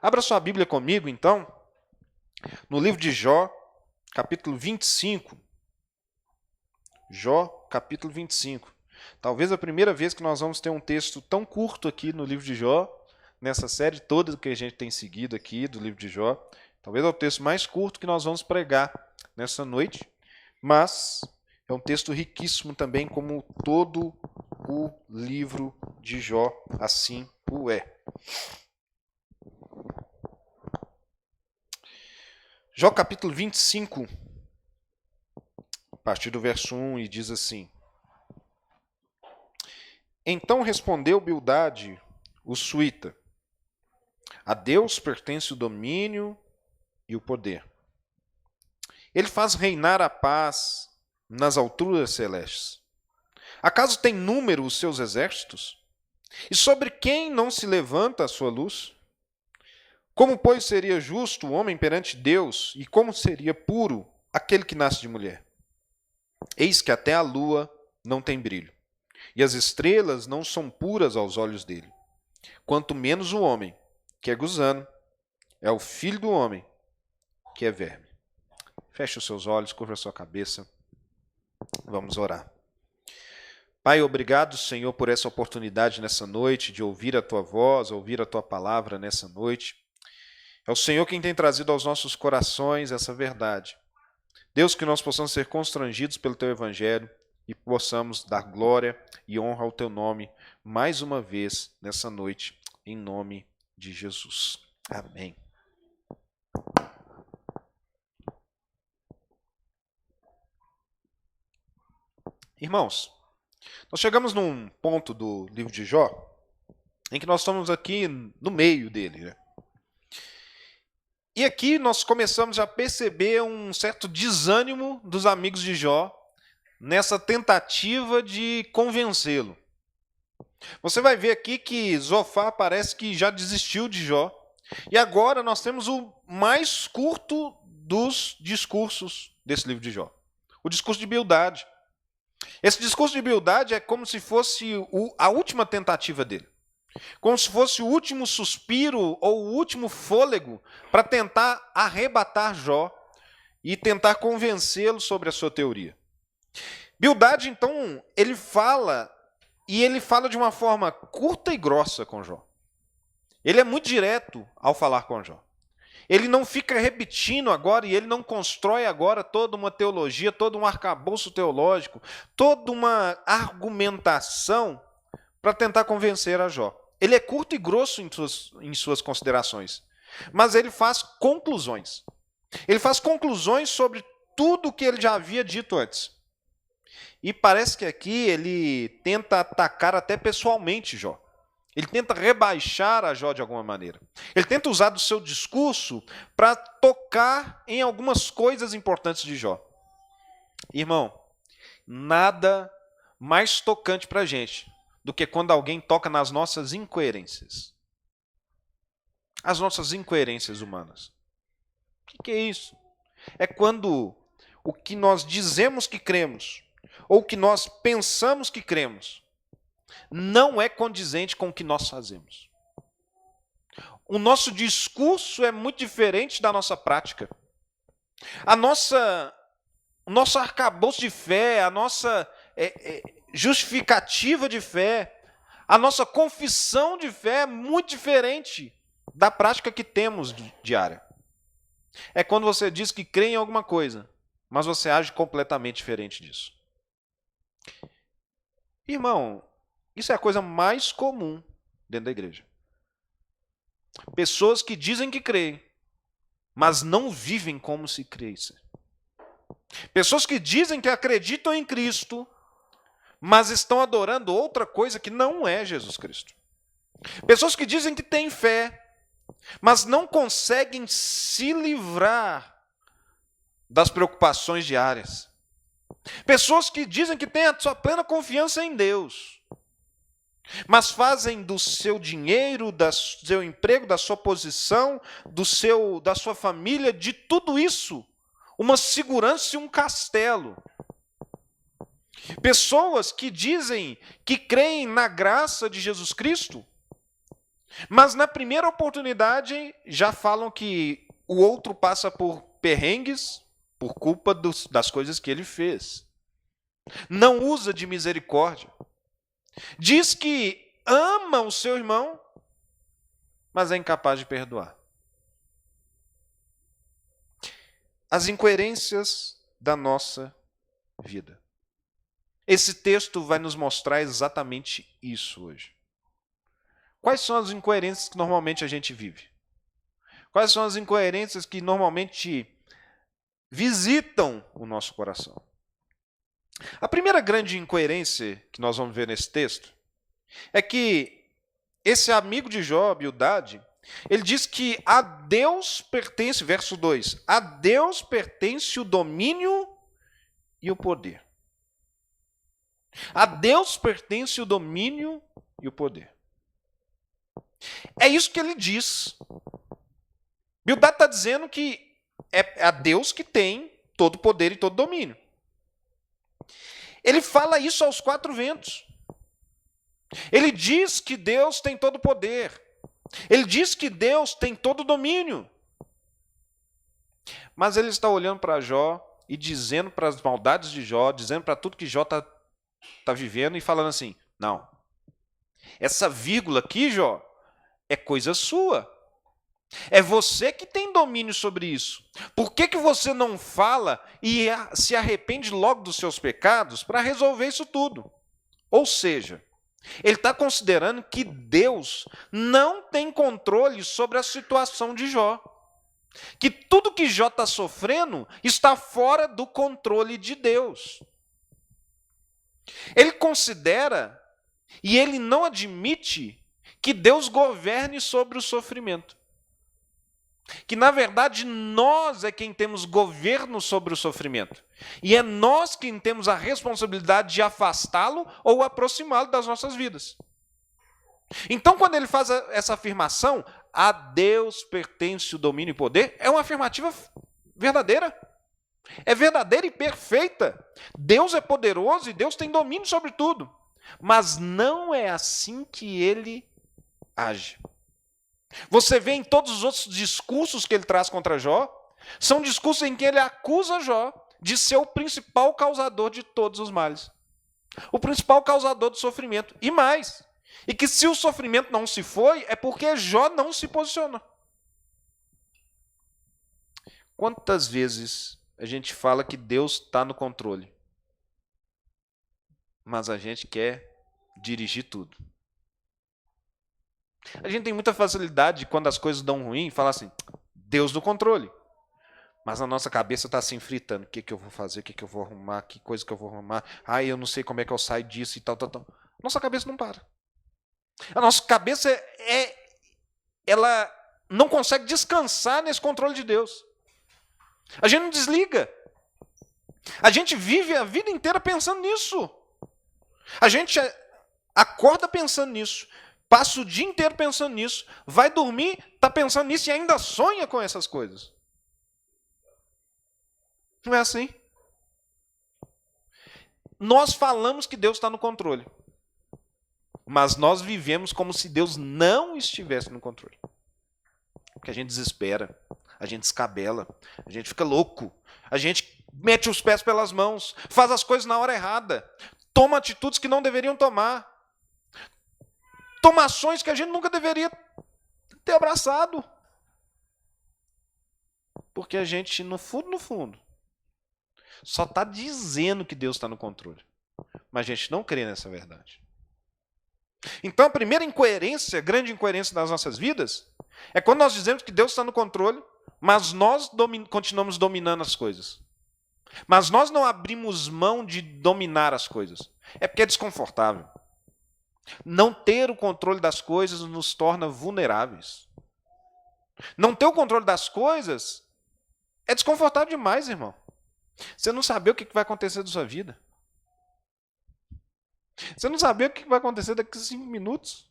Abra sua Bíblia comigo, então, no livro de Jó, capítulo 25. Jó, capítulo 25. Talvez a primeira vez que nós vamos ter um texto tão curto aqui no livro de Jó, nessa série toda que a gente tem seguido aqui do livro de Jó. Talvez é o texto mais curto que nós vamos pregar nessa noite, mas é um texto riquíssimo também, como todo o livro de Jó assim o é. Jó capítulo 25, a partir do verso 1, e diz assim: Então respondeu Bildade, o suíta: A Deus pertence o domínio e o poder. Ele faz reinar a paz nas alturas celestes. Acaso tem número os seus exércitos? E sobre quem não se levanta a sua luz? Como, pois, seria justo o homem perante Deus, e como seria puro aquele que nasce de mulher? Eis que até a lua não tem brilho, e as estrelas não são puras aos olhos dele. Quanto menos o homem, que é gusano, é o filho do homem, que é verme. Feche os seus olhos, curva a sua cabeça. Vamos orar. Pai, obrigado, Senhor, por essa oportunidade nessa noite de ouvir a Tua voz, ouvir a Tua palavra nessa noite. É o Senhor quem tem trazido aos nossos corações essa verdade. Deus, que nós possamos ser constrangidos pelo Teu Evangelho e possamos dar glória e honra ao Teu nome mais uma vez nessa noite, em nome de Jesus. Amém. Irmãos, nós chegamos num ponto do livro de Jó em que nós estamos aqui no meio dele, né? E aqui nós começamos a perceber um certo desânimo dos amigos de Jó nessa tentativa de convencê-lo. Você vai ver aqui que Zofar parece que já desistiu de Jó. E agora nós temos o mais curto dos discursos desse livro de Jó. O discurso de Bildade. Esse discurso de Bildade é como se fosse a última tentativa dele. Como se fosse o último suspiro ou o último fôlego para tentar arrebatar Jó e tentar convencê-lo sobre a sua teoria. Bildade, então, ele fala de uma forma curta e grossa com Jó. Ele é muito direto ao falar com Jó. Ele não fica repetindo agora e ele não constrói agora toda uma teologia, todo um arcabouço teológico, toda uma argumentação para tentar convencer a Jó. Ele é curto e grosso em suas considerações, mas ele faz conclusões. Ele faz conclusões sobre tudo o que ele já havia dito antes. E parece que aqui ele tenta atacar até pessoalmente Jó. Ele tenta rebaixar a Jó de alguma maneira. Ele tenta usar do seu discurso para tocar em algumas coisas importantes de Jó. Irmão, nada mais tocante para a gente do que quando alguém toca nas nossas incoerências. As nossas incoerências humanas. O que é isso? É quando o que nós dizemos que cremos, ou o que nós pensamos que cremos, não é condizente com o que nós fazemos. O nosso discurso é muito diferente da nossa prática. O nosso arcabouço de fé, a nossa justificativa de fé, a nossa confissão de fé é muito diferente da prática que temos diária. É quando você diz que crê em alguma coisa, mas você age completamente diferente disso. Irmão, isso é a coisa mais comum dentro da igreja. Pessoas que dizem que creem, mas não vivem como se crescem. Pessoas que dizem que acreditam em Cristo, mas estão adorando outra coisa que não é Jesus Cristo. Pessoas que dizem que têm fé, mas não conseguem se livrar das preocupações diárias. Pessoas que dizem que têm a sua plena confiança em Deus, mas fazem do seu dinheiro, do seu emprego, da sua posição, da sua família, de tudo isso, uma segurança e um castelo. Pessoas que dizem que creem na graça de Jesus Cristo, Mas na primeira oportunidade já falam que o outro passa por perrengues por culpa das coisas que ele fez. Não usa de misericórdia. Diz que ama o seu irmão, mas é incapaz de perdoar. As incoerências da nossa vida. Esse texto vai nos mostrar exatamente isso hoje. Quais são as incoerências que normalmente a gente vive? Quais são as incoerências que normalmente visitam o nosso coração? A primeira grande incoerência que nós vamos ver nesse texto é que esse amigo de Jó, Bildade, ele diz que a Deus pertence, verso 2, a Deus pertence o domínio e o poder. A Deus pertence o domínio e o poder. É isso que ele diz. Bildade está dizendo que é a Deus que tem todo o poder e todo o domínio. Ele fala isso aos quatro ventos. Ele diz que Deus tem todo o poder. Ele diz que Deus tem todo o domínio. Mas ele está olhando para Jó e dizendo para as maldades de Jó, dizendo para tudo que Jó está vivendo e falando assim, não, essa vírgula aqui, Jó, é coisa sua. É você que tem domínio sobre isso. Por que você não fala e se arrepende logo dos seus pecados para resolver isso tudo? Ou seja, ele está considerando que Deus não tem controle sobre a situação de Jó. Que tudo que Jó está sofrendo está fora do controle de Deus. Ele considera e ele não admite que Deus governe sobre o sofrimento. Que, na verdade, nós é quem temos governo sobre o sofrimento. E é nós quem temos a responsabilidade de afastá-lo ou aproximá-lo das nossas vidas. Então, quando ele faz essa afirmação, a Deus pertence o domínio e poder, é uma afirmativa verdadeira. É verdadeira e perfeita. Deus é poderoso e Deus tem domínio sobre tudo. Mas não é assim que ele age. Você vê em todos os outros discursos que ele traz contra Jó, são discursos em que ele acusa Jó de ser o principal causador de todos os males. O principal causador do sofrimento. E mais, e que se o sofrimento não se foi, é porque Jó não se posicionou. Quantas vezes a gente fala que Deus está no controle, mas a gente quer dirigir tudo. A gente tem muita facilidade, quando as coisas dão ruim, falar assim, Deus no controle. Mas a nossa cabeça está assim fritando. O que eu vou fazer? O que eu vou arrumar? Que coisa que eu vou arrumar? Ai, eu não sei como é que eu saio disso e tal. Nossa cabeça não para. A nossa cabeça ela não consegue descansar nesse controle de Deus. A gente não desliga. A gente vive a vida inteira pensando nisso. A gente acorda pensando nisso. Passa o dia inteiro pensando nisso, vai dormir, está pensando nisso e ainda sonha com essas coisas. Não é assim? Nós falamos que Deus está no controle, mas nós vivemos como se Deus não estivesse no controle. Porque a gente desespera, a gente descabela, a gente fica louco, a gente mete os pés pelas mãos, faz as coisas na hora errada, toma atitudes que não deveriam tomar. Toma ações que a gente nunca deveria ter abraçado. Porque a gente, no fundo, só está dizendo que Deus está no controle. Mas a gente não crê nessa verdade. Então, a primeira incoerência, grande incoerência das nossas vidas, é quando nós dizemos que Deus está no controle, mas nós continuamos dominando as coisas. Mas nós não abrimos mão de dominar as coisas. É porque é desconfortável. Não ter o controle das coisas nos torna vulneráveis. Não ter o controle das coisas é desconfortável demais, irmão. Você não saber o que vai acontecer da sua vida. Você não saber o que vai acontecer daqui a 5 minutos.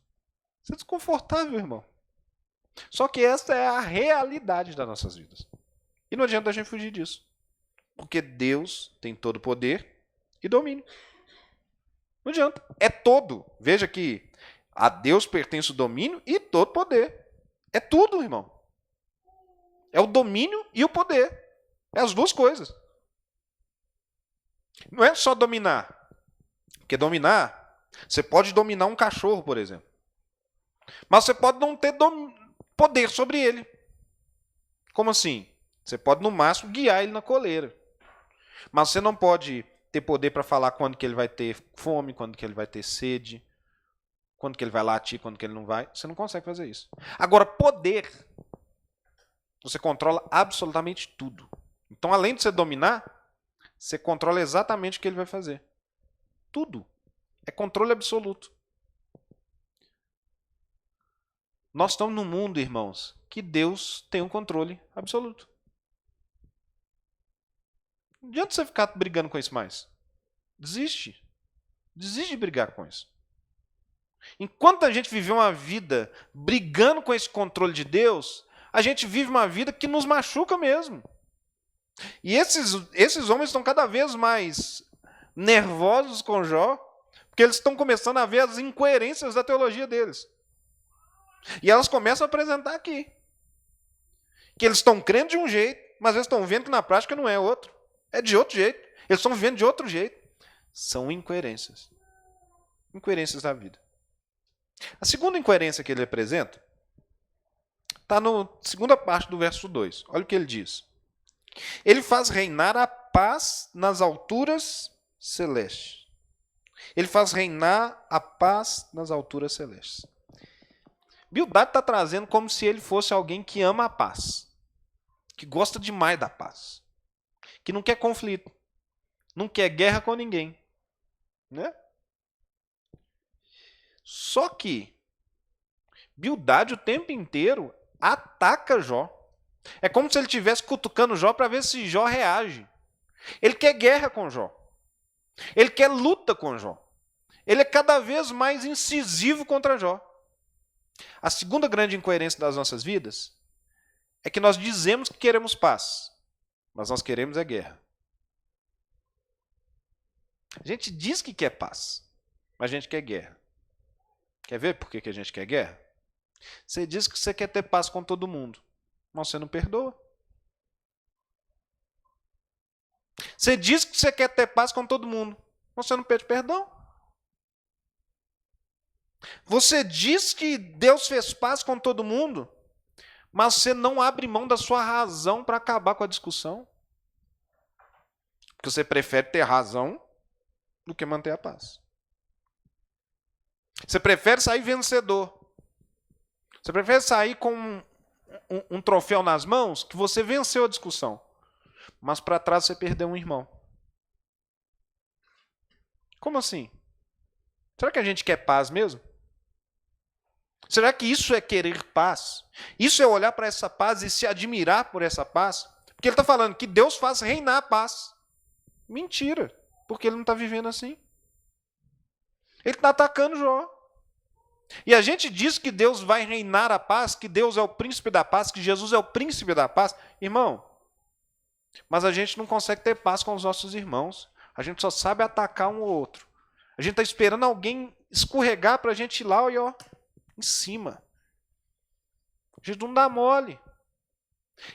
Isso é desconfortável, irmão. Só que essa é a realidade das nossas vidas. E não adianta a gente fugir disso. Porque Deus tem todo o poder e domínio. Não adianta. É todo. Veja que A Deus pertence o domínio e todo poder. É tudo, irmão. É o domínio e o poder. É as duas coisas. Não é só dominar. Porque dominar, você pode dominar um cachorro, por exemplo. Mas você pode não ter poder sobre ele. Como assim? Você pode, no máximo, guiar ele na coleira. Mas você não pode ter poder para falar quando que ele vai ter fome, quando que ele vai ter sede, quando que ele vai latir, quando que ele não vai. Você não consegue fazer isso. Agora, poder, você controla absolutamente tudo. Então, além de você dominar, você controla exatamente o que ele vai fazer. Tudo. É controle absoluto. Nós estamos num mundo, irmãos, que Deus tem um controle absoluto. Não adianta você ficar brigando com isso mais. Desiste. Desiste de brigar com isso. Enquanto a gente viver uma vida brigando com esse controle de Deus, a gente vive uma vida que nos machuca mesmo. E esses homens estão cada vez mais nervosos com Jó, porque eles estão começando a ver as incoerências da teologia deles. E elas começam a apresentar aqui. Que eles estão crendo de um jeito, mas eles estão vendo que na prática não é outro. É de outro jeito. Eles estão vivendo de outro jeito. São incoerências. Incoerências da vida. A segunda incoerência que ele apresenta está na segunda parte do verso 2. Olha o que ele diz. Ele faz reinar a paz nas alturas celestes. Ele faz reinar a paz nas alturas celestes. Bildad está trazendo como se ele fosse alguém que ama a paz. Que gosta demais da paz. Que não quer conflito. Não quer guerra com ninguém. Né? Só que Bildad o tempo inteiro ataca Jó. É como se ele estivesse cutucando Jó para ver se Jó reage. Ele quer guerra com Jó. Ele quer luta com Jó. Ele é cada vez mais incisivo contra Jó. A segunda grande incoerência das nossas vidas é que nós dizemos que queremos paz, mas nós queremos é guerra. A gente diz que quer paz, mas a gente quer guerra. Quer ver por que a gente quer guerra? Você diz que você quer ter paz com todo mundo, mas você não perdoa. Você diz que você quer ter paz com todo mundo, mas você não pede perdão. Você diz que Deus fez paz com todo mundo, mas você não abre mão da sua razão para acabar com a discussão. Porque você prefere ter razão do que manter a paz. Você prefere sair vencedor. Você prefere sair com um troféu nas mãos que você venceu a discussão. Mas para trás você perdeu um irmão. Como assim? Será que a gente quer paz mesmo? Será que isso é querer paz? Isso é olhar para essa paz e se admirar por essa paz? Porque ele está falando que Deus faz reinar a paz. Mentira, porque ele não está vivendo assim. Ele está atacando Jó. E a gente diz que Deus vai reinar a paz, que Deus é o príncipe da paz, que Jesus é o príncipe da paz. Irmão, mas a gente não consegue ter paz com os nossos irmãos. A gente só sabe atacar um ou outro. A gente está esperando alguém escorregar para a gente ir lá e ó, em cima. A gente não dá mole.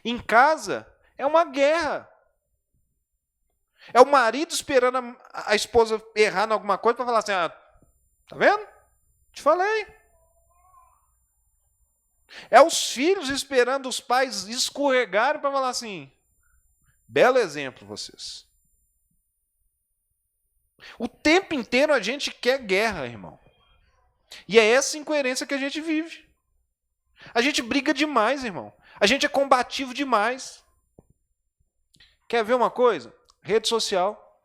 Em casa é uma guerra. É o marido esperando a esposa errar em alguma coisa para falar assim, ah, tá vendo? Te falei. É os filhos esperando os pais escorregarem para falar assim, belo exemplo vocês. O tempo inteiro a gente quer guerra, irmão. E é essa incoerência que a gente vive. A gente briga demais, irmão. A gente é combativo demais. Quer ver uma coisa? Rede social.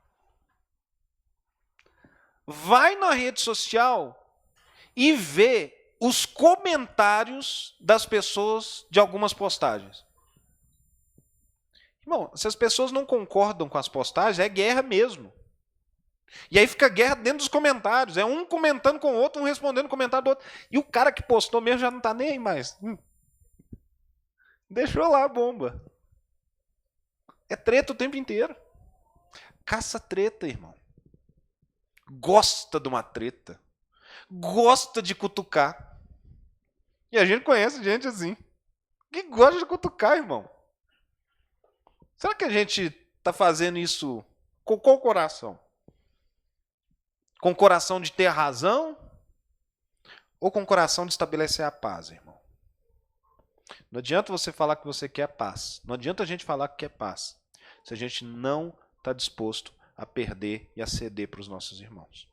Vai na rede social e vê os comentários das pessoas de algumas postagens. Irmão, se as pessoas não concordam com as postagens, é guerra mesmo. E aí fica guerra dentro dos comentários. É um comentando com o outro, um respondendo o comentário do outro. E o cara que postou mesmo já não está nem aí mais. Deixou lá a bomba. É treta o tempo inteiro. Caça treta, irmão. Gosta de uma treta. gosta de cutucar. E a gente conhece gente assim, que gosta de cutucar, irmão. Será que a gente está fazendo isso com qual coração? Com o coração de ter razão? Ou com o coração de estabelecer a paz, irmão? Não adianta você falar que você quer paz. Não adianta a gente falar que quer paz, se a gente não está disposto a perder e a ceder para os nossos irmãos.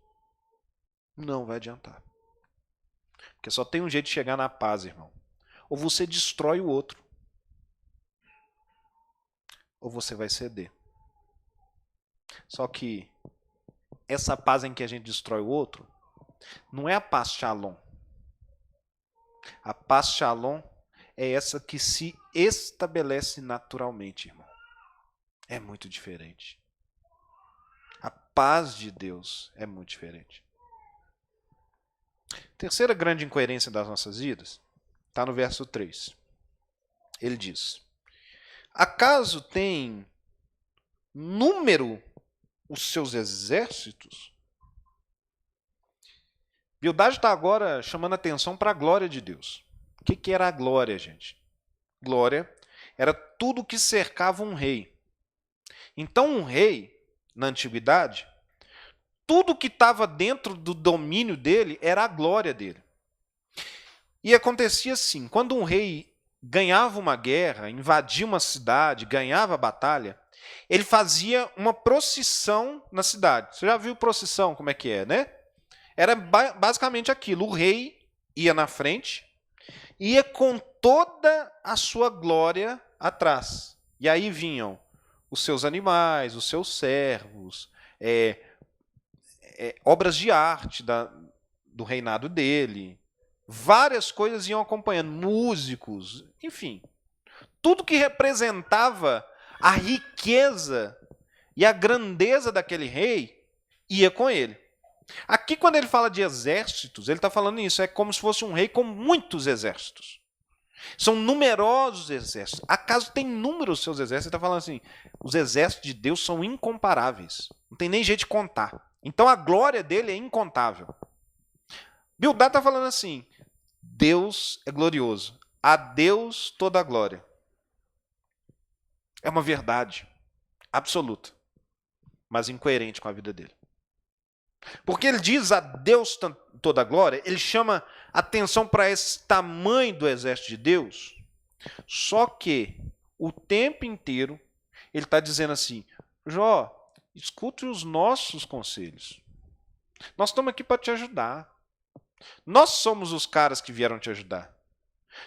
Não vai adiantar. Porque só tem um jeito de chegar na paz, irmão. Ou você destrói o outro, ou você vai ceder. Só que essa paz em que a gente destrói o outro não é a paz shalom. A paz shalom é essa que se estabelece naturalmente, irmão. É muito diferente. A paz de Deus é muito diferente. Terceira grande incoerência das nossas vidas está no verso 3. Ele diz: acaso tem número os seus exércitos? Bildade está agora chamando atenção para a glória de Deus. O que era a glória, gente? Glória era tudo que cercava um rei. Então, um rei, na antiguidade, tudo que estava dentro do domínio dele era a glória dele. E acontecia assim, quando um rei ganhava uma guerra, invadia uma cidade, ganhava a batalha, ele fazia uma procissão na cidade. Você já viu procissão, como é que é, né? Era basicamente aquilo. O rei ia na frente, ia com toda a sua glória atrás. E aí vinham os seus animais, os seus servos, obras de arte do reinado dele. Várias coisas iam acompanhando, músicos, enfim. Tudo que representava a riqueza e a grandeza daquele rei ia com ele. Aqui, quando ele fala de exércitos, ele está falando isso. É como se fosse um rei com muitos exércitos. São numerosos exércitos. Acaso tem número os seus exércitos? Ele está falando assim, os exércitos de Deus são incomparáveis. Não tem nem jeito de contar. Então a glória dele é incontável. Bildade está falando assim, Deus é glorioso. A Deus toda a glória. É uma verdade absoluta, mas incoerente com a vida dele. Porque ele diz a Deus toda a glória, ele chama atenção para esse tamanho do exército de Deus, só que o tempo inteiro ele está dizendo assim, Jó, escute os nossos conselhos. Nós estamos aqui para te ajudar. Nós somos os caras que vieram te ajudar.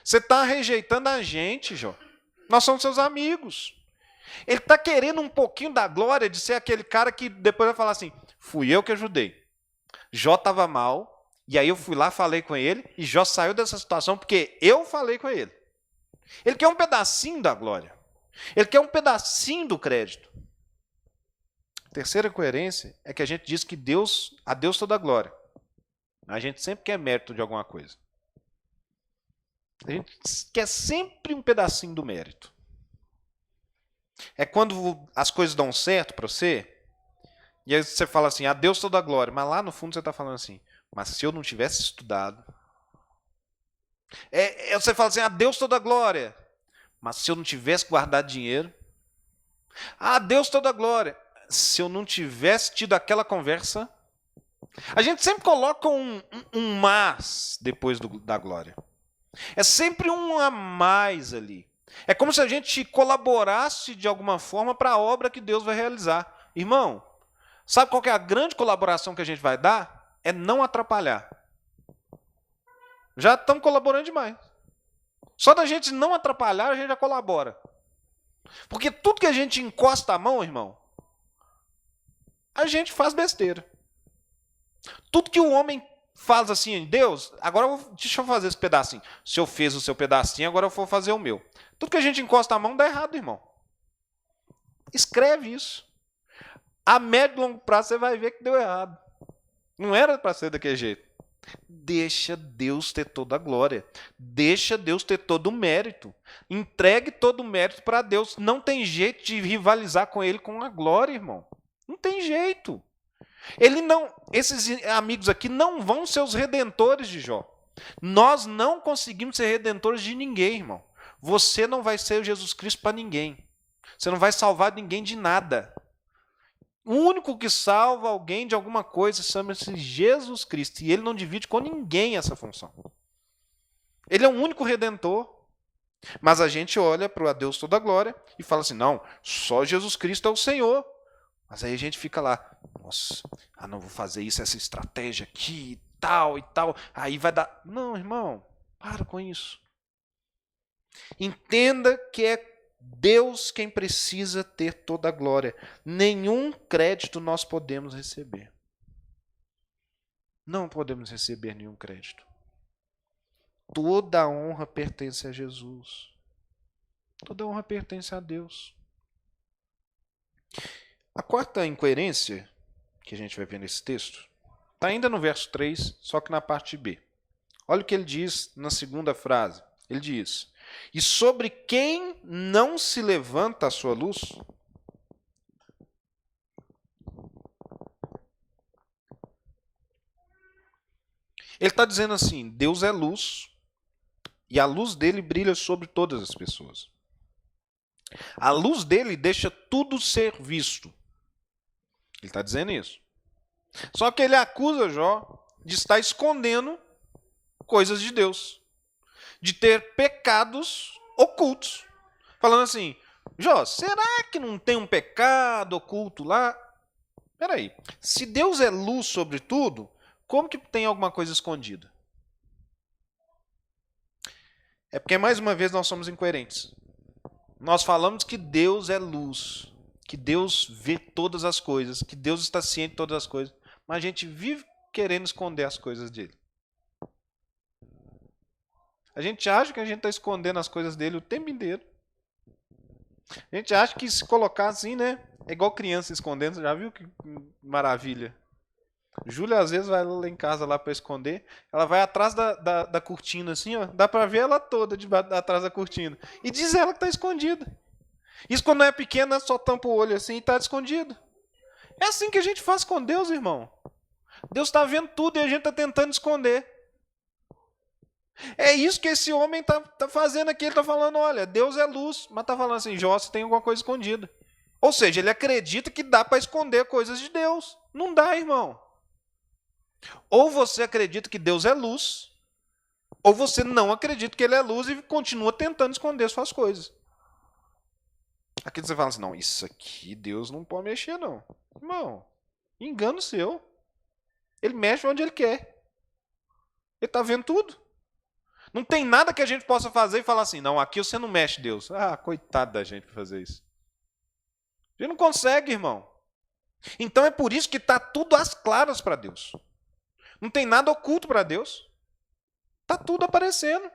Você está rejeitando a gente, Jó. Nós somos seus amigos. Ele está querendo um pouquinho da glória de ser aquele cara que depois vai falar assim, fui eu que ajudei. Jó estava mal, e aí eu fui lá, falei com ele, e Jó saiu dessa situação porque eu falei com ele. Ele quer um pedacinho da glória. Ele quer um pedacinho do crédito. A terceira coerência é que a gente diz que a Deus toda a glória. A gente sempre quer mérito de alguma coisa. A gente quer sempre um pedacinho do mérito. É quando as coisas dão certo para você, e aí você fala assim, a Deus toda a glória, mas lá no fundo você está falando assim, mas se eu não tivesse estudado... Você fala assim, a Deus toda a glória, mas se eu não tivesse guardado dinheiro... a Deus toda a glória, se eu não tivesse tido aquela conversa... A gente sempre coloca um mas depois da glória. É sempre um a mais ali. É como se a gente colaborasse de alguma forma para a obra que Deus vai realizar. Irmão, sabe qual que é a grande colaboração que a gente vai dar? É não atrapalhar. Já estamos colaborando demais. Só da gente não atrapalhar, a gente já colabora. Porque tudo que a gente encosta a mão, irmão, a gente faz besteira. Tudo que o homem faz assim, Deus, agora deixa eu fazer esse pedacinho. Se eu fiz o seu pedacinho, agora eu vou fazer o meu. Tudo que a gente encosta a mão dá errado, irmão. Escreve isso. A médio e longo prazo você vai ver que deu errado. Não era para ser daquele jeito. Deixa Deus ter toda a glória. Deixa Deus ter todo o mérito. Entregue todo o mérito para Deus. Não tem jeito de rivalizar com Ele com a glória, irmão. Não tem jeito. Esses amigos aqui não vão ser os redentores de Jó. Nós não conseguimos ser redentores de ninguém, irmão. Você não vai ser Jesus Cristo para ninguém. Você não vai salvar ninguém de nada. O único que salva alguém de alguma coisa chama-se Jesus Cristo. E ele não divide com ninguém essa função. Ele é o único redentor. Mas a gente olha para o Deus toda a glória e fala assim, não, só Jesus Cristo é o Senhor. Mas aí a gente fica lá, nossa, não vou fazer isso, essa estratégia aqui e tal, aí vai dar... Não, irmão, para com isso. Entenda que é Deus quem precisa ter toda a glória. Nenhum crédito nós podemos receber. Não podemos receber nenhum crédito. Toda a honra pertence a Jesus. Toda a honra pertence a Deus. A quarta incoerência que a gente vai ver nesse texto está ainda no verso 3, só que na parte B. Olha o que ele diz na segunda frase. Ele diz, e sobre quem não se levanta a sua luz? Ele está dizendo assim, Deus é luz e a luz dele brilha sobre todas as pessoas. A luz dele deixa tudo ser visto. Ele está dizendo isso. Só que ele acusa Jó de estar escondendo coisas de Deus. De ter pecados ocultos. Falando assim, Jó, será que não tem um pecado oculto lá? Espera aí, se Deus é luz sobre tudo, como que tem alguma coisa escondida? É porque, mais uma vez, nós somos incoerentes. Nós falamos que Deus é luz, que Deus vê todas as coisas, que Deus está ciente de todas as coisas, mas a gente vive querendo esconder as coisas dele. A gente acha que a gente está escondendo as coisas dele o tempo inteiro. A gente acha que se colocar assim, né? É igual criança escondendo. Você já viu que maravilha? Júlia às vezes vai lá em casa lá para esconder. Ela vai atrás da cortina assim, ó. Dá para ver ela toda atrás da cortina. E diz ela que está escondida. Isso quando é pequena, só tampa o olho assim e está escondido. É assim que a gente faz com Deus, irmão. Deus está vendo tudo e a gente está tentando esconder. É isso que esse homem tá fazendo aqui. Ele está falando, olha, Deus é luz. Mas está falando assim, Jó, você tem alguma coisa escondida. Ou seja, ele acredita que dá para esconder coisas de Deus. Não dá, irmão. Ou você acredita que Deus é luz, ou você não acredita que ele é luz e continua tentando esconder suas coisas. Aqui você fala assim, não, isso aqui Deus não pode mexer, não. Irmão, engano seu. Ele mexe onde ele quer. Ele está vendo tudo. Não tem nada que a gente possa fazer e falar assim, não, aqui você não mexe, Deus. Ah, coitado da gente para fazer isso. A gente não consegue, irmão. Então é por isso que está tudo às claras para Deus. Não tem nada oculto para Deus. Está tudo aparecendo.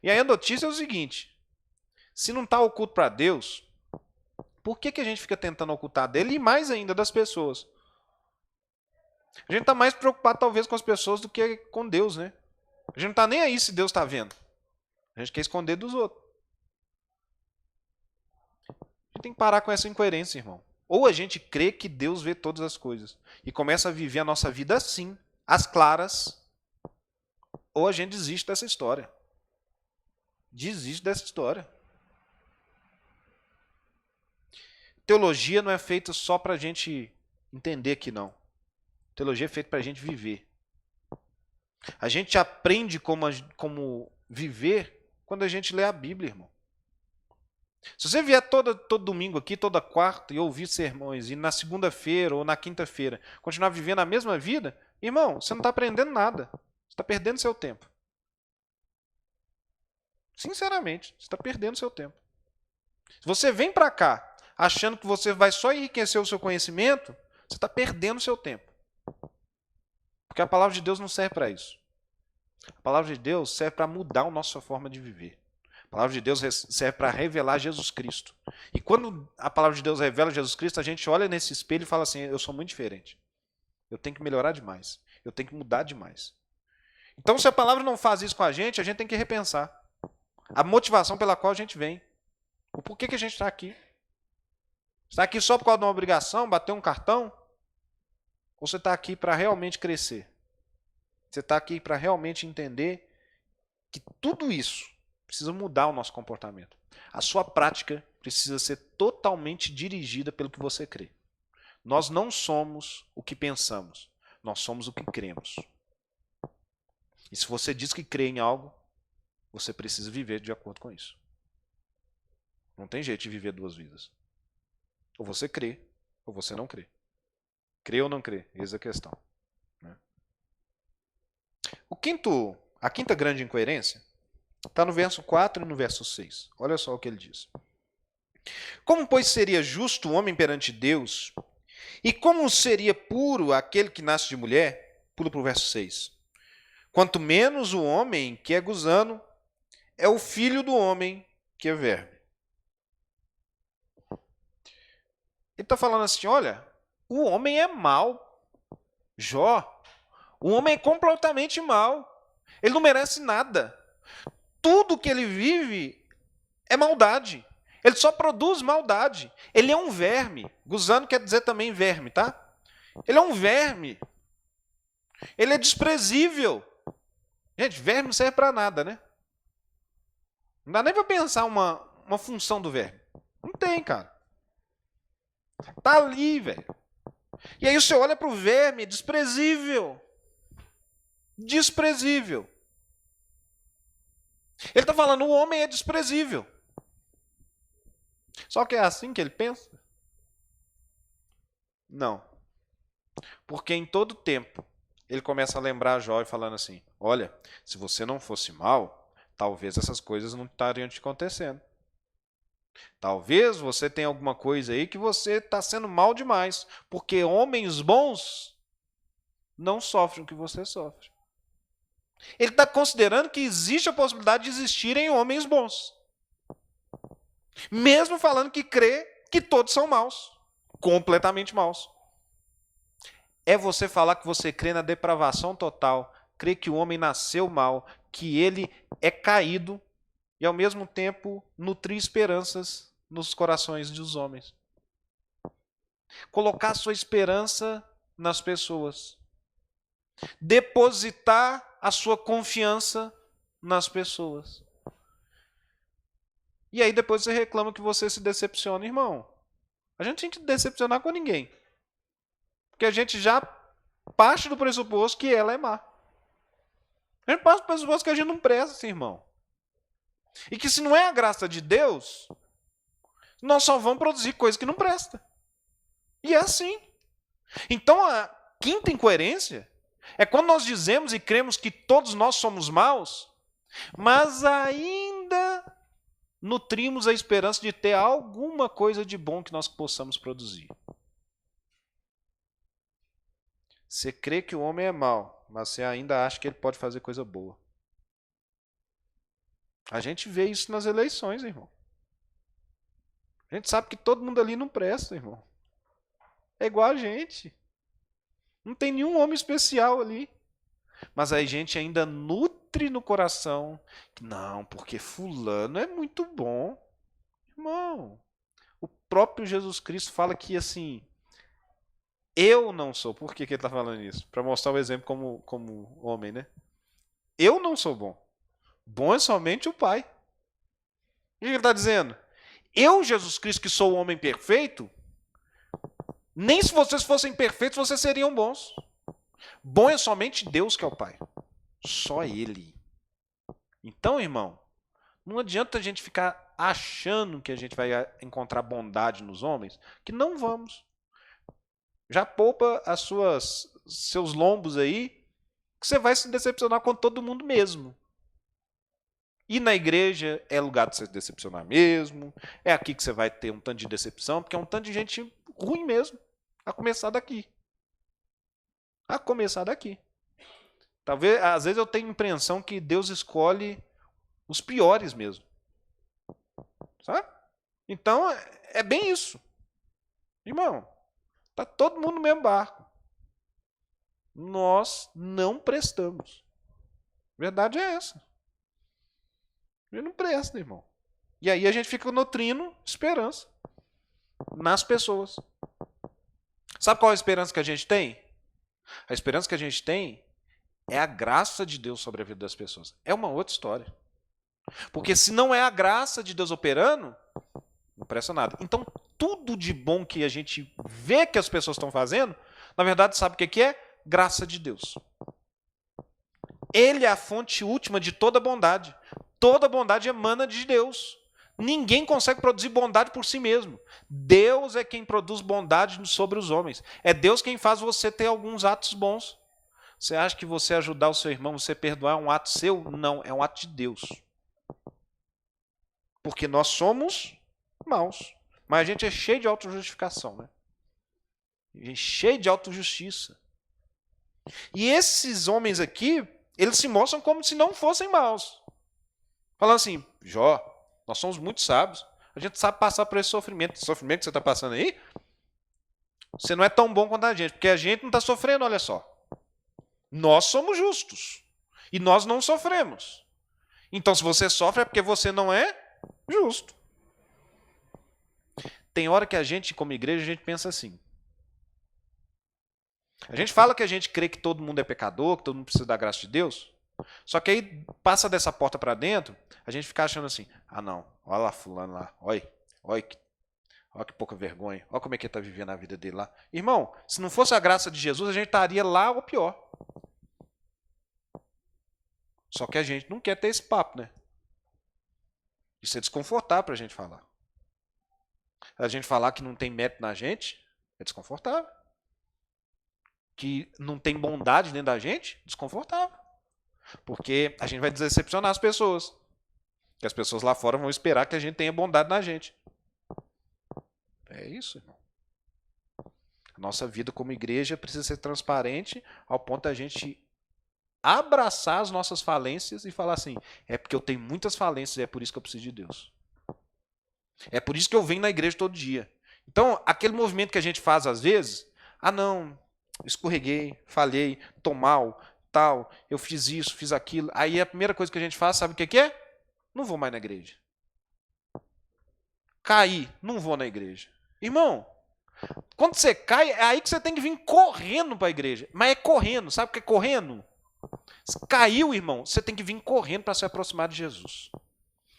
E aí a notícia é o seguinte, se não está oculto para Deus, por que a gente fica tentando ocultar dele e mais ainda das pessoas? A gente está mais preocupado talvez com as pessoas do que com Deus, né? A gente não está nem aí se Deus está vendo. A gente quer esconder dos outros. A gente tem que parar com essa incoerência, irmão. Ou a gente crê que Deus vê todas as coisas e começa a viver a nossa vida assim, às claras, ou a gente desiste dessa história. Desiste dessa história. Teologia não é feita só para a gente entender que não. Teologia é feita para a gente viver. A gente aprende como viver quando a gente lê a Bíblia, irmão. Se você vier todo domingo aqui, toda quarta, e ouvir sermões, e na segunda-feira ou na quinta-feira continuar vivendo a mesma vida, irmão, você não está aprendendo nada. Você está perdendo seu tempo. Sinceramente, você está perdendo seu tempo. Se você vem para cá achando que você vai só enriquecer o seu conhecimento, você está perdendo seu tempo. Porque a palavra de Deus não serve para isso. A palavra de Deus serve para mudar a nossa forma de viver. A palavra de Deus serve para revelar Jesus Cristo. E quando a palavra de Deus revela Jesus Cristo, a gente olha nesse espelho e fala assim, eu sou muito diferente. Eu tenho que melhorar demais. Eu tenho que mudar demais. Então, se a palavra não faz isso com a gente tem que repensar. A motivação pela qual a gente vem. O porquê que a gente está aqui. Está aqui só por causa de uma obrigação, bater um cartão? Ou você está aqui para realmente crescer? Você está aqui para realmente entender que tudo isso precisa mudar o nosso comportamento. A sua prática precisa ser totalmente dirigida pelo que você crê. Nós não somos o que pensamos, nós somos o que cremos. E se você diz que crê em algo, você precisa viver de acordo com isso. Não tem jeito de viver duas vidas. Ou você crê, ou você não crê. Crê ou não crê? Eis a questão. A quinta grande incoerência está no verso 4 e no verso 6. Olha só o que ele diz. Como, pois, seria justo o homem perante Deus? E como seria puro aquele que nasce de mulher? Pula para o verso 6. Quanto menos o homem que é gusano, é o filho do homem que é verme. Ele está falando assim, olha, o homem é mau. Jó, o homem é completamente mau. Ele não merece nada. Tudo que ele vive é maldade. Ele só produz maldade. Ele é um verme. Gusano quer dizer também verme, tá? Ele é um verme. Ele é desprezível. Gente, verme não serve para nada, né? Não dá nem para pensar uma função do verme. Não tem, cara. Tá ali, velho. E aí você olha para o verme, desprezível. Desprezível. Ele está falando, o homem é desprezível. Só que é assim que ele pensa? Não. Porque em todo tempo, ele começa a lembrar Jó e falando assim, olha, se você não fosse mal, talvez essas coisas não estariam te acontecendo. Talvez você tenha alguma coisa aí que você está sendo mal demais, porque homens bons não sofrem o que você sofre. Ele está considerando que existe a possibilidade de existirem homens bons. Mesmo falando que crê que todos são maus. Completamente maus. É você falar que você crê na depravação total, crê que o homem nasceu mal, que ele é caído e, ao mesmo tempo, nutrir esperanças nos corações dos homens. Colocar sua esperança nas pessoas. Depositar a sua confiança nas pessoas. E aí depois você reclama que você se decepciona, irmão. A gente tem que decepcionar com ninguém. Porque a gente já parte do pressuposto que ela é má. A gente parte do pressuposto que a gente não presta, irmão. E que se não é a graça de Deus, nós só vamos produzir coisa que não presta. E é assim. Então a quinta incoerência é quando nós dizemos e cremos que todos nós somos maus, mas ainda nutrimos a esperança de ter alguma coisa de bom que nós possamos produzir. Você crê que o homem é mau, mas você ainda acha que ele pode fazer coisa boa. A gente vê isso nas eleições, irmão. A gente sabe que todo mundo ali não presta, irmão. É igual a gente. Não tem nenhum homem especial ali. Mas aí a gente ainda nutre no coração que não, porque fulano é muito bom. Irmão, o próprio Jesus Cristo fala que assim, eu não sou. Por que ele está falando isso? Para mostrar o exemplo como homem, né? Eu não sou bom. Bom é somente o Pai. O que ele está dizendo? Eu, Jesus Cristo, que sou o homem perfeito, nem se vocês fossem perfeitos, vocês seriam bons. Bom é somente Deus que é o Pai. Só Ele. Então, irmão, não adianta a gente ficar achando que a gente vai encontrar bondade nos homens, que não vamos. Já poupa seus lombos aí, que você vai se decepcionar com todo mundo mesmo. E na igreja é lugar de se decepcionar mesmo. É aqui que você vai ter um tanto de decepção, porque é um tanto de gente ruim mesmo. A começar daqui. A começar daqui. Talvez, às vezes eu tenho a impressão que Deus escolhe os piores mesmo. Sabe? Então, é bem isso. Irmão, tá todo mundo no mesmo barco. Nós não prestamos. A verdade é essa. A gente não presta, irmão. E aí a gente fica nutrindo esperança nas pessoas. Sabe qual é a esperança que a gente tem? A esperança que a gente tem é a graça de Deus sobre a vida das pessoas. É uma outra história. Porque se não é a graça de Deus operando, não presta nada. Então, tudo de bom que a gente vê que as pessoas estão fazendo, na verdade, sabe o que é? Graça de Deus. Ele é a fonte última de toda bondade. Toda bondade emana de Deus. Ninguém consegue produzir bondade por si mesmo. Deus é quem produz bondade sobre os homens. É Deus quem faz você ter alguns atos bons. Você acha que você ajudar o seu irmão, você perdoar é um ato seu? Não, é um ato de Deus. Porque nós somos maus. Mas a gente é cheio de autojustificação, né? A gente é cheio de autojustiça. E esses homens aqui, eles se mostram como se não fossem maus. Falando assim, Jó, nós somos muito sábios. A gente sabe passar por esse sofrimento. Esse sofrimento que você está passando aí, você não é tão bom quanto a gente, porque a gente não está sofrendo, olha só. Nós somos justos. E nós não sofremos. Então, se você sofre, é porque você não é justo. Tem hora que a gente, como igreja, a gente pensa assim. A gente fala que a gente crê que todo mundo é pecador, que todo mundo precisa da graça de Deus. Só que aí passa dessa porta para dentro, a gente fica achando assim, ah não, olha lá fulano lá, olha que pouca vergonha, olha como é que ele está vivendo a vida dele lá. Irmão, se não fosse a graça de Jesus, a gente estaria lá ou pior. Só que a gente não quer ter esse papo, né? Isso é desconfortável para a gente falar. A gente falar que não tem mérito na gente, é desconfortável. Que não tem bondade dentro da gente, desconfortável. Porque a gente vai decepcionar as pessoas. Que as pessoas lá fora vão esperar que a gente tenha bondade na gente. É isso, irmão. A nossa vida como igreja precisa ser transparente ao ponto da gente abraçar as nossas falências e falar assim, é porque eu tenho muitas falências e é por isso que eu preciso de Deus. É por isso que eu venho na igreja todo dia. Então, aquele movimento que a gente faz às vezes, ah não, escorreguei, falhei, tô mal, tal, eu fiz isso, fiz aquilo. Aí a primeira coisa que a gente faz, sabe o que é? Não vou mais na igreja. Caí, não vou na igreja. Irmão, quando você cai, é aí que você tem que vir correndo para a igreja. Mas é correndo, sabe o que é correndo? Caiu, irmão, você tem que vir correndo para se aproximar de Jesus.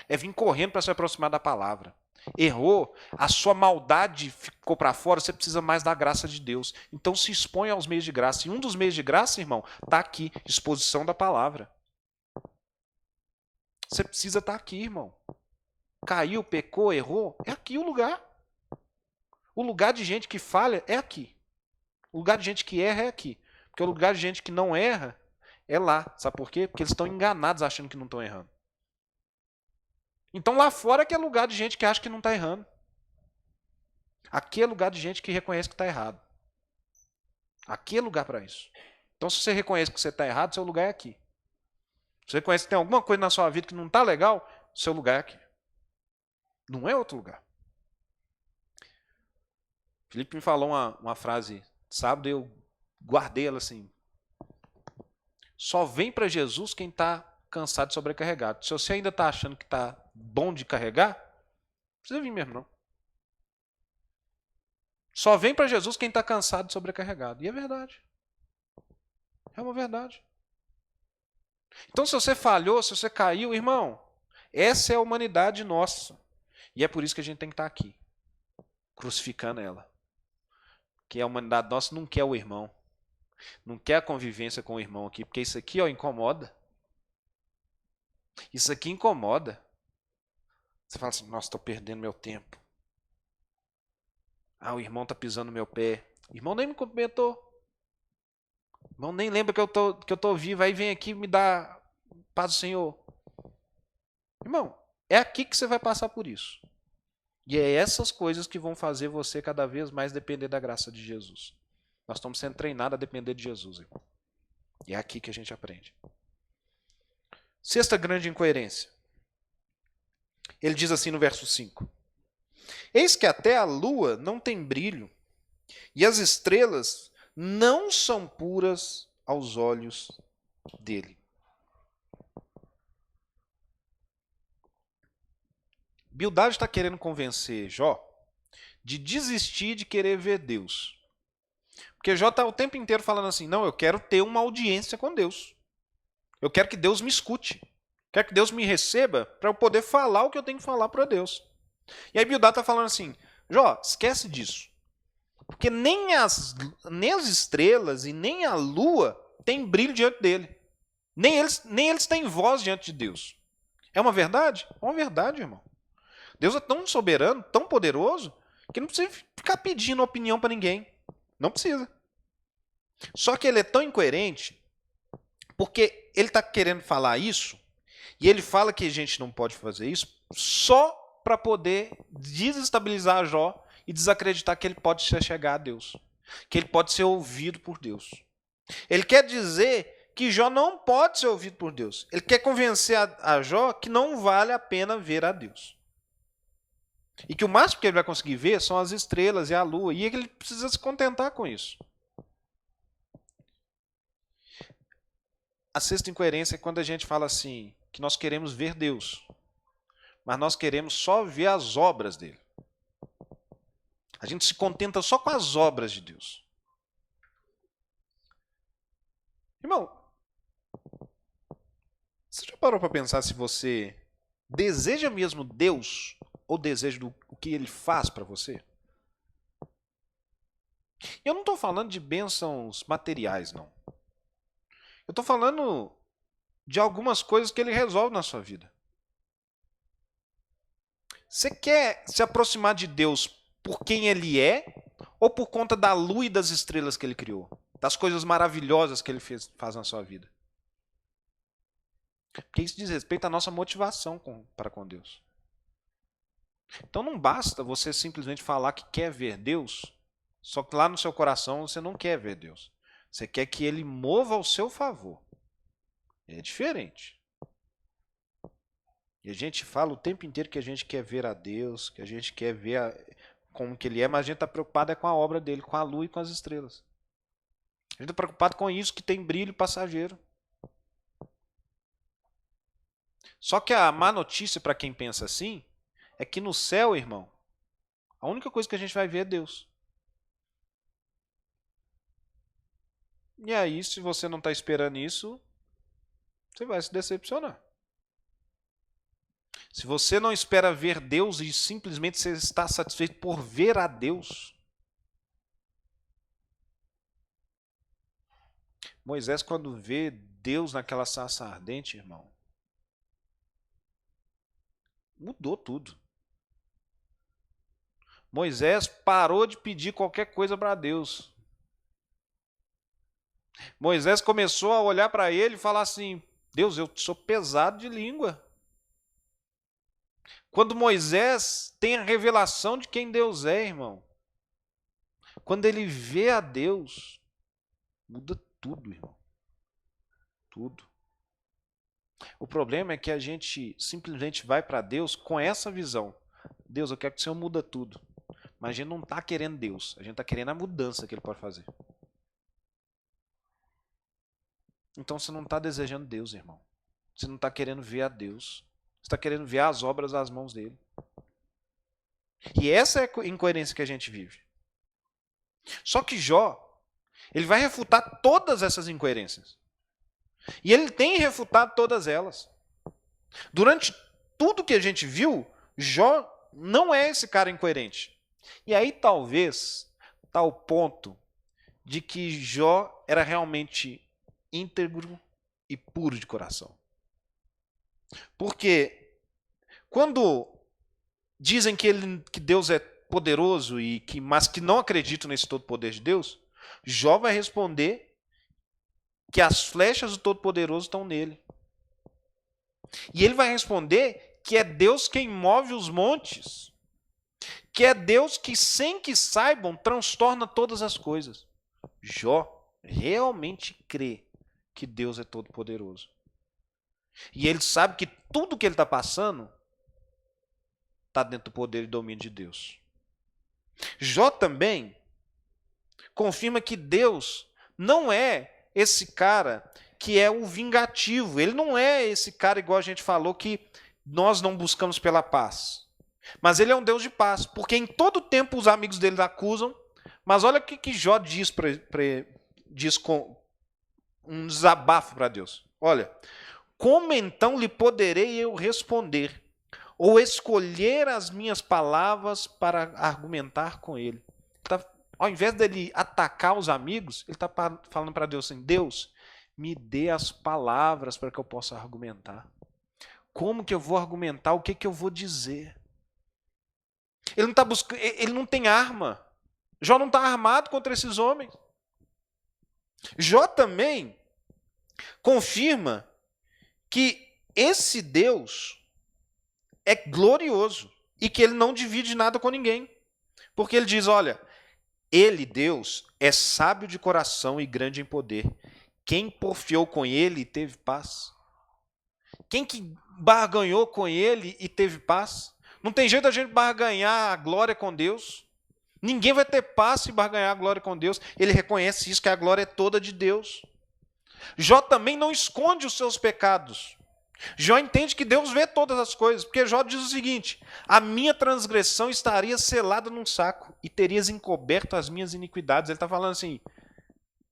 É vir correndo para se aproximar da palavra. Errou, a sua maldade ficou para fora, você precisa mais da graça de Deus. Então se expõe aos meios de graça. E um dos meios de graça, irmão, está aqui, exposição da palavra. Você precisa estar aqui, irmão. Caiu, pecou, errou, é aqui o lugar. O lugar de gente que falha é aqui. O lugar de gente que erra é aqui. Porque o lugar de gente que não erra é lá. Sabe por quê? Porque eles estão enganados achando que não estão errando. Então lá fora que é lugar de gente que acha que não está errando. Aqui é lugar de gente que reconhece que está errado. Aqui é lugar para isso. Então se você reconhece que você está errado, seu lugar é aqui. Se você reconhece que tem alguma coisa na sua vida que não está legal, seu lugar é aqui. Não é outro lugar. Felipe me falou uma frase sábado e eu guardei ela assim. Só vem para Jesus quem está cansado e sobrecarregado. Se você ainda está achando que está bom de carregar, não precisa vir mesmo não. Só vem para Jesus quem está cansado e sobrecarregado. E é verdade. É uma verdade. Então se você falhou, se você caiu, irmão, essa é a humanidade nossa. E é por isso que a gente tem que estar aqui, crucificando ela. Que a humanidade nossa não quer o irmão. Não quer a convivência com o irmão aqui, porque isso aqui, ó, incomoda. Isso aqui incomoda. Você fala assim, nossa, estou perdendo meu tempo. Ah, o irmão está pisando no meu pé. O irmão nem me cumprimentou. O irmão nem lembra que eu tô vivo. Aí vem aqui e me dá paz do Senhor. Irmão, é aqui que você vai passar por isso. E é essas coisas que vão fazer você cada vez mais depender da graça de Jesus. Nós estamos sendo treinados a depender de Jesus, irmão. E é aqui que a gente aprende. Sexta grande incoerência. Ele diz assim no verso 5. Eis que até a lua não tem brilho, e as estrelas não são puras aos olhos dele. Bildade está querendo convencer Jó de desistir de querer ver Deus. Porque Jó está o tempo inteiro falando assim, não, eu quero ter uma audiência com Deus. Eu quero que Deus me escute. Quero que Deus me receba para eu poder falar o que eu tenho que falar para Deus. E aí Bildad está falando assim, Jó, esquece disso. Porque nem as estrelas e nem a lua têm brilho diante dele. Nem eles têm voz diante de Deus. É uma verdade? É uma verdade, irmão. Deus é tão soberano, tão poderoso, que não precisa ficar pedindo opinião para ninguém. Não precisa. Só que ele é tão incoerente, porque ele está querendo falar isso, e ele fala que a gente não pode fazer isso só para poder desestabilizar Jó e desacreditar que ele pode chegar a Deus, que ele pode ser ouvido por Deus. Ele quer dizer que Jó não pode ser ouvido por Deus. Ele quer convencer a Jó que não vale a pena ver a Deus. E que o máximo que ele vai conseguir ver são as estrelas e a lua, e ele precisa se contentar com isso. A sexta incoerência é quando a gente fala assim, que nós queremos ver Deus, mas nós queremos só ver as obras dele. A gente se contenta só com as obras de Deus. Irmão, você já parou para pensar se você deseja mesmo Deus ou deseja o que ele faz para você? Eu não estou falando de bênçãos materiais, não. Eu estou falando de algumas coisas que ele resolve na sua vida. Você quer se aproximar de Deus por quem ele é ou por conta da lua e das estrelas que ele criou? Das coisas maravilhosas que ele faz na sua vida? Porque isso diz respeito à nossa motivação para com Deus. Então não basta você simplesmente falar que quer ver Deus, só que lá no seu coração você não quer ver Deus. Você quer que ele mova ao seu favor. É diferente. E a gente fala o tempo inteiro que a gente quer ver a Deus, que a gente quer ver como que ele é, mas a gente está preocupado com a obra dele, com a lua e com as estrelas. A gente está preocupado com isso que tem brilho passageiro. Só que a má notícia para quem pensa assim é que no céu, irmão, a única coisa que a gente vai ver é Deus. E aí, se você não está esperando isso, você vai se decepcionar. Se você não espera ver Deus e simplesmente você está satisfeito por ver a Deus. Moisés, quando vê Deus naquela sarça ardente, irmão, mudou tudo. Moisés parou de pedir qualquer coisa para Deus. Moisés começou a olhar para ele e falar assim, Deus, eu sou pesado de língua. Quando Moisés tem a revelação de quem Deus é, irmão, quando ele vê a Deus, muda tudo, irmão. Tudo. O problema é que a gente simplesmente vai para Deus com essa visão. Deus, eu quero que o Senhor muda tudo. Mas a gente não está querendo Deus, a gente está querendo a mudança que Ele pode fazer. Então você não está desejando Deus, irmão. Você não está querendo ver a Deus. Você está querendo ver as obras das mãos dele. E essa é a incoerência que a gente vive. Só que Jó, ele vai refutar todas essas incoerências. E ele tem refutado todas elas. Durante tudo que a gente viu, Jó não é esse cara incoerente. E aí talvez está o ponto de que Jó era realmente íntegro e puro de coração. Porque quando dizem que Deus é poderoso, mas que não acreditam nesse todo poder de Deus, Jó vai responder que as flechas do Todo-Poderoso estão nele. E ele vai responder que é Deus quem move os montes, que é Deus que, sem que saibam, transtorna todas as coisas. Jó realmente crê que Deus é todo-poderoso. E ele sabe que tudo que ele está passando está dentro do poder e domínio de Deus. Jó também confirma que Deus não é esse cara que é o vingativo. Ele não é esse cara, igual a gente falou, que nós não buscamos pela paz. Mas ele é um Deus de paz, porque em todo tempo os amigos dele acusam, Mas olha o que Jó diz, diz com um desabafo para Deus. Olha, como então lhe poderei eu responder? Ou escolher as minhas palavras para argumentar com ele? Ao invés dele atacar os amigos, ele está falando para Deus assim, Deus, me dê as palavras para que eu possa argumentar. Como que eu vou argumentar? O que eu vou dizer? Ele não tá buscando, ele não tem arma. Jó não está armado contra esses homens. Jó também confirma que esse Deus é glorioso e que ele não divide nada com ninguém. Porque ele diz, olha, ele, Deus, é sábio de coração e grande em poder. Quem porfiou com ele teve paz. Quem que barganhou com ele e teve paz? Não tem jeito da gente barganhar a glória com Deus. Ninguém vai ter paz se barganhar a glória com Deus. Ele reconhece isso, que a glória é toda de Deus. Jó também não esconde os seus pecados. Jó entende que Deus vê todas as coisas, porque Jó diz o seguinte, a minha transgressão estaria selada num saco e terias encoberto as minhas iniquidades. Ele está falando assim,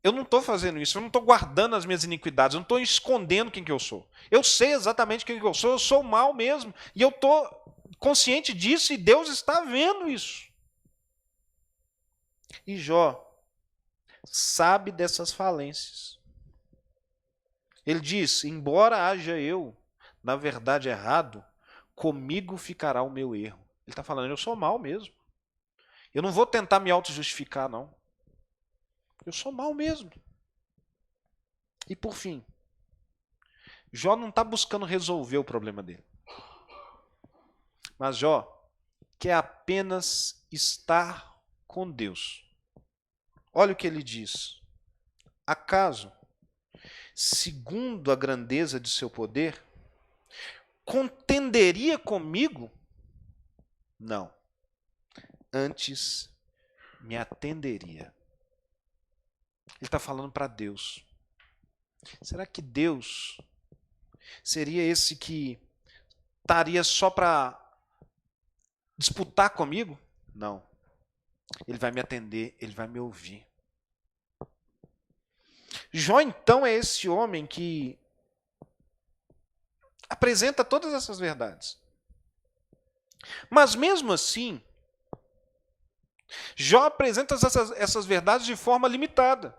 eu não estou fazendo isso, eu não estou guardando as minhas iniquidades, eu não estou escondendo quem que eu sou. Eu sei exatamente quem que eu sou mal mesmo, e eu estou consciente disso, e Deus está vendo isso. E Jó sabe dessas falências. Ele diz, embora haja eu, na verdade, errado, comigo ficará o meu erro. Ele está falando, eu sou mal mesmo. Eu não vou tentar me auto-justificar, não. Eu sou mal mesmo. E por fim, Jó não está buscando resolver o problema dele. Mas Jó quer apenas estar com Deus. Olha o que ele diz. Acaso, segundo a grandeza de seu poder, contenderia comigo? Não. Antes me atenderia. Ele está falando para Deus. Será que Deus seria esse que estaria só para disputar comigo? Não. Ele vai me atender, ele vai me ouvir. Jó, então, é esse homem que apresenta todas essas verdades. Mas, mesmo assim, Jó apresenta essas verdades de forma limitada.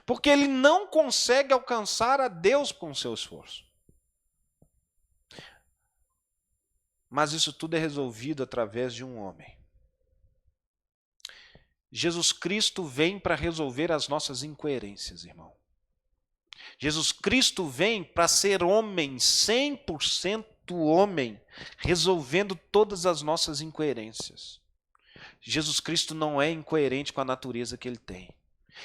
Porque ele não consegue alcançar a Deus com o seu esforço. Mas isso tudo é resolvido através de um homem. Jesus Cristo vem para resolver as nossas incoerências, irmão. Jesus Cristo vem para ser homem, 100% homem, resolvendo todas as nossas incoerências. Jesus Cristo não é incoerente com a natureza que ele tem.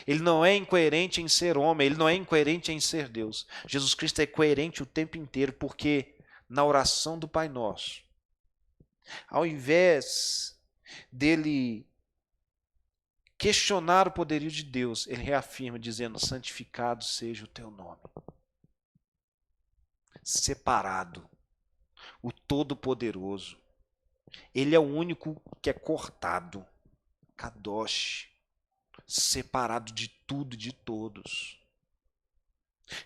Ele não é incoerente em ser homem, ele não é incoerente em ser Deus. Jesus Cristo é coerente o tempo inteiro, porque na oração do Pai Nosso, ao invés dele questionar o poderio de Deus, ele reafirma dizendo, santificado seja o teu nome. Separado, o Todo-Poderoso. Ele é o único que é cortado, kadosh, separado de tudo e de todos.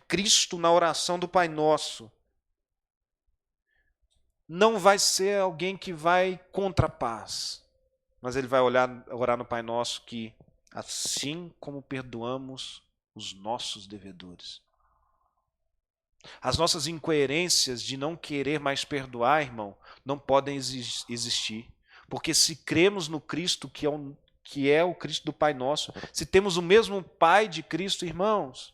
Cristo, na oração do Pai Nosso, não vai ser alguém que vai contra a paz, mas ele vai orar no Pai Nosso que, assim como perdoamos os nossos devedores. As nossas incoerências de não querer mais perdoar, irmão, não podem existir. Porque se cremos no Cristo, que é o Cristo do Pai Nosso, se temos o mesmo Pai de Cristo, irmãos,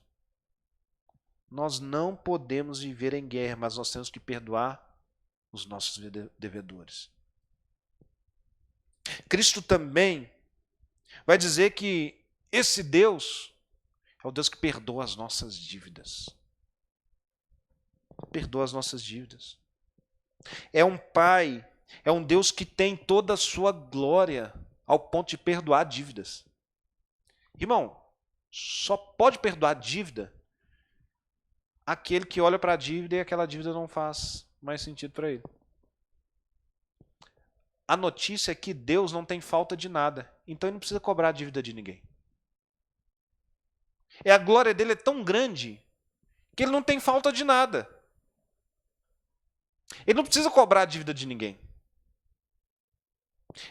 nós não podemos viver em guerra, mas nós temos que perdoar os nossos devedores. Cristo também vai dizer que esse Deus é o Deus que perdoa as nossas dívidas. Perdoa as nossas dívidas. É um Pai, é um Deus que tem toda a sua glória ao ponto de perdoar dívidas. Irmão, só pode perdoar dívida aquele que olha para a dívida e aquela dívida não faz mais sentido para ele. A notícia é que Deus não tem falta de nada. então ele não precisa cobrar a dívida de ninguém. A glória dele é tão grande que ele não tem falta de nada. Ele não precisa cobrar a dívida de ninguém.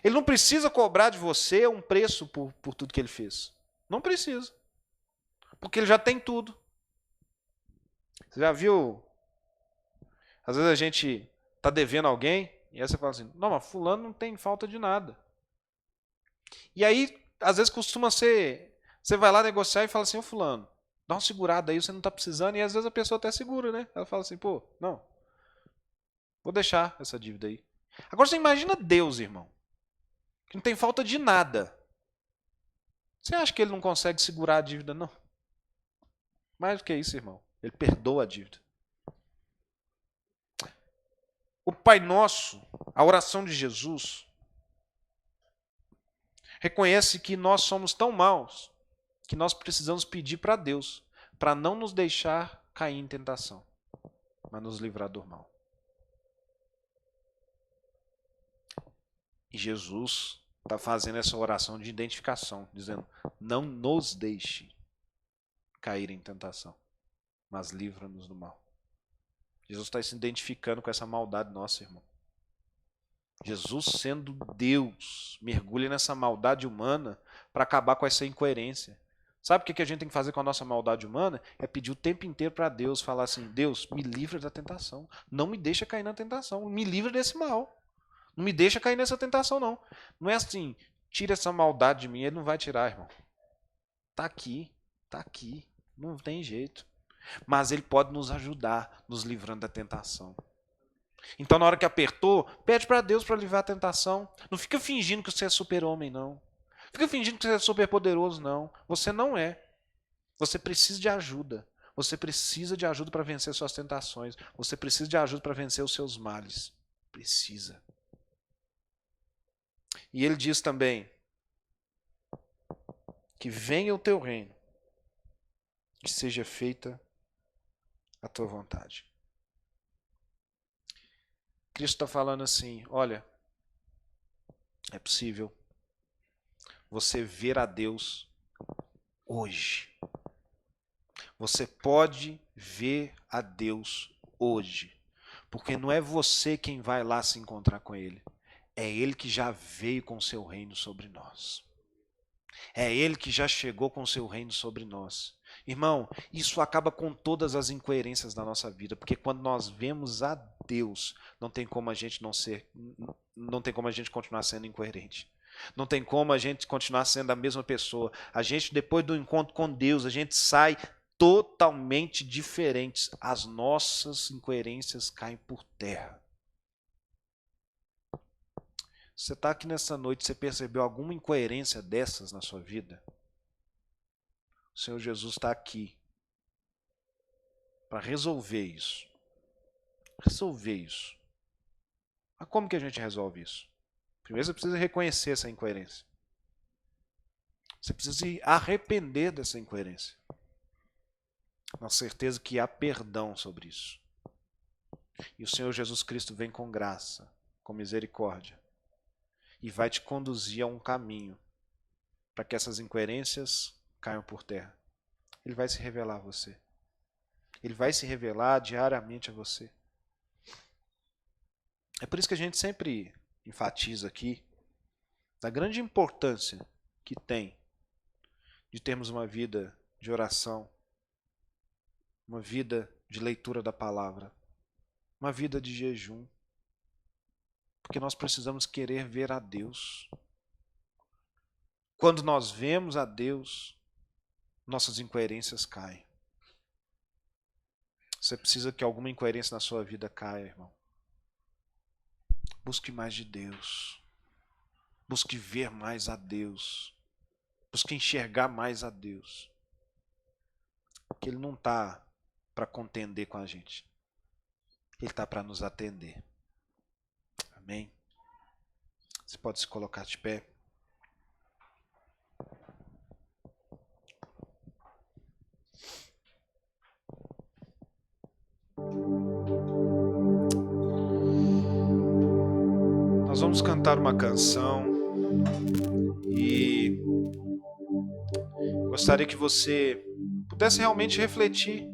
Ele não precisa cobrar de você um preço por tudo que ele fez. Não precisa. Porque ele já tem tudo. Você já viu? Às vezes a gente está devendo alguém e aí você fala assim, não, mas fulano não tem falta de nada. E aí, às vezes costuma ser, você vai lá negociar e fala assim, ô fulano, dá uma segurada aí, você não está precisando. E às vezes a pessoa até segura, né? Ela fala assim, pô, não, vou deixar essa dívida aí. Agora você imagina Deus, irmão, que não tem falta de nada. Você acha que ele não consegue segurar a dívida, não? Mais do que isso, irmão. Ele perdoa a dívida. O Pai Nosso, a oração de Jesus, reconhece que nós somos tão maus que nós precisamos pedir para Deus para não nos deixar cair em tentação, mas nos livrar do mal. E Jesus está fazendo essa oração de identificação, dizendo, não nos deixe cair em tentação, mas livra-nos do mal. Jesus está se identificando com essa maldade nossa, irmão. Jesus, sendo Deus, mergulha nessa maldade humana para acabar com essa incoerência. Sabe o que a gente tem que fazer com a nossa maldade humana? É pedir o tempo inteiro para Deus, falar assim, Deus, me livra da tentação. Não me deixa cair na tentação. Me livra desse mal. Não me deixa cair nessa tentação, não. Não é assim, tira essa maldade de mim. Ele não vai tirar, irmão. Está aqui. Está aqui. Não tem jeito. Mas ele pode nos ajudar, nos livrando da tentação. Então, na hora que apertou, pede para Deus para livrar a tentação. Não fica fingindo que você é super-homem, não. Fica fingindo que você é super-poderoso, não. Você não é. Você precisa de ajuda. Você precisa de ajuda para vencer suas tentações. Você precisa de ajuda para vencer os seus males. Precisa. E ele diz também que venha o teu reino, que seja feita a tua vontade. Cristo está falando assim, olha, é possível você ver a Deus hoje. Você pode ver a Deus hoje. Porque não é você quem vai lá se encontrar com Ele. É Ele que já veio com o seu reino sobre nós. É Ele que já chegou com o seu reino sobre nós. Irmão, isso acaba com todas as incoerências da nossa vida, porque quando nós vemos a Deus, não tem como a gente continuar sendo incoerente. Não tem como a gente continuar sendo a mesma pessoa. A gente, depois do encontro com Deus, a gente sai totalmente diferentes. As nossas incoerências caem por terra. Você está aqui nessa noite, você percebeu alguma incoerência dessas na sua vida? O Senhor Jesus está aqui para resolver isso. Resolver isso. Mas como que a gente resolve isso? Primeiro você precisa reconhecer essa incoerência. Você precisa se arrepender dessa incoerência. Com certeza que há perdão sobre isso. E o Senhor Jesus Cristo vem com graça, com misericórdia. E vai te conduzir a um caminho para que essas incoerências caiam por terra. Ele vai se revelar a você. Ele vai se revelar diariamente a você. É por isso que a gente sempre enfatiza aqui da grande importância que tem de termos uma vida de oração, uma vida de leitura da palavra, uma vida de jejum. Porque nós precisamos querer ver a Deus. Quando nós vemos a Deus, nossas incoerências caem. Você precisa que alguma incoerência na sua vida caia, irmão. Busque mais de Deus. Busque ver mais a Deus. Busque enxergar mais a Deus. Porque Ele não está para contender com a gente. Ele está para nos atender. Amém? Você pode se colocar de pé. Nós vamos cantar uma canção e Gostaria que você pudesse realmente refletir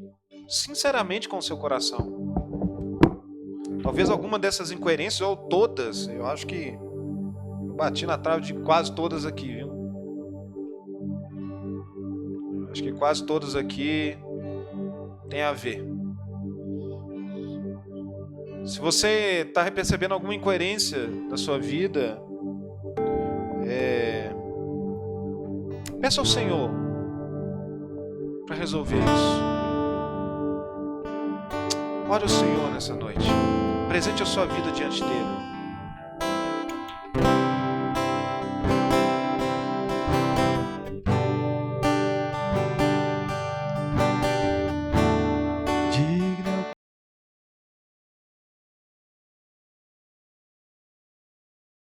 sinceramente com o seu coração. Talvez alguma dessas incoerências, ou todas, eu acho que eu bati na trave de quase todas aqui, viu? Acho que quase todas aqui tem a ver. Se você está percebendo alguma incoerência da sua vida, peça ao Senhor para resolver isso. Ore ao Senhor nessa noite. Presente a sua vida diante dele.